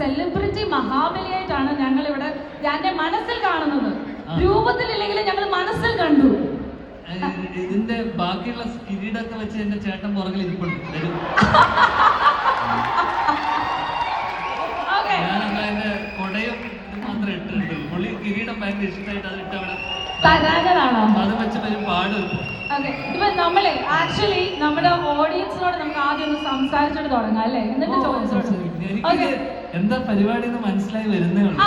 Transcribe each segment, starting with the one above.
Celebrity മഹാബലിയായിട്ടാണ് ഞങ്ങൾ ഇവിടെ എന്റെ മനസ്സിൽ കാണുന്നത്. രൂപത്തിലില്ലെങ്കിലും ഞങ്ങൾ മനസ്സിൽ കണ്ടു. ഇതിന്റെ ബാക്കിയുള്ള കിരീടൊക്കെ വെച്ച് എന്റെ ചേട്ടൻ പുറകിൽ ഇരിപ്പുണ്ട്. ഞാനതിന്റെ കൊടയും ഇത് മാത്രം ഇട്ടിട്ടുണ്ട്. പുള്ളി കിരീടം ഭയങ്കര ഇഷ്ടമായിട്ട് അത് ഇട്ട് അവിടെ അത് വെച്ച് ഒരു പാട് വെക്കും. ഇപ്പൊ നമ്മളെ ആക്ച്വലി നമ്മുടെ ഓഡിയൻസിനോട് നമുക്ക് ആദ്യം ഒന്ന് സംസാരിച്ചിട്ട് തുടങ്ങാം അല്ലേ, എന്നിട്ട് എനിക്ക് എന്താ പരിപാടി എന്ന് മനസ്സിലായി വരുന്നേ ഉള്ളൂ.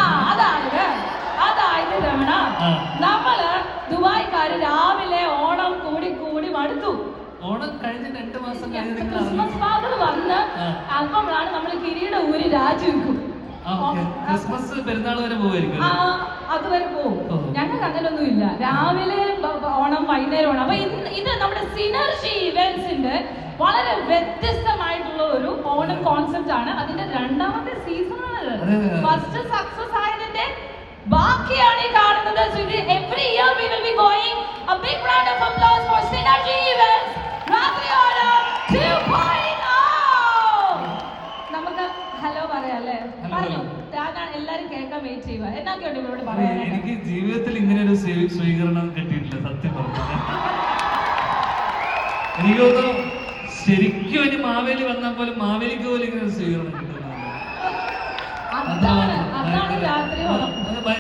അതായത് രമണ, നമ്മള് ദുബായ്ക്കാര് രാവിലെ ഓണം കൂടി കൂടി മടുത്തു. ഓണം കഴിഞ്ഞ് 2 മാസം കഴിഞ്ഞ് ക്രിസ്മസ് പാകൾ വന്ന് അപ്പോഴാണ് നമ്മൾ കിരീട ഊരി രാജിവെക്കും. ക്രിസ്മസ് പെരുന്നാൾ വരെ പോവായിരിക്കും, അതുവരെ പോകും. ഞങ്ങൾക്ക് അങ്ങനൊന്നും ഇല്ല. രാവിലെ ഓണം, വൈകുന്നേരം ഓണം. അപ്പൊ ഇത് നമ്മുടെ സിനർജി ഇവന്റ്സിന്റെ വളരെ വ്യത്യസ്തമായിട്ടുള്ള ഒരു ഓണം കോൺസെപ്റ്റ് ആണ്. അതിന്റെ 2ാമത്തെ സീസണാണ്. ഫസ്റ്റ് സക്സസ് ആയതിന്റെ ബാക്കിയാണ് ഈ കാണുന്നത്. Every year we will be going. A big round of applause for synergy events രാത്രി ഓണം 2.0. നമുക്ക് ഹലോ പറയാം അല്ലേ? പറഞ്ഞു ഞാനാണ് എല്ലാരും കേൾക്കാൻ വെയിറ്റ് ചെയ്യുക. എന്നൊക്കെയുണ്ട് ഇവരോട് പറയാൻ. എനിക്ക് ജീവിതത്തിൽ ഇങ്ങനെ ഒരു സ്വീകരണം കിട്ടിയിട്ടില്ല സത്യം പറഞ്ഞാൽ. എനിക്ക് തോന്നുന്നു ശരിക്കും ഇനി മാവേലി വന്നാൽ പോലും മാവേലിക്ക് പോലും ഇങ്ങനെ ഒരു സ്വീകരണം കിട്ടുന്നുണ്ട്. അതാണ് രാത്രി ഓണം.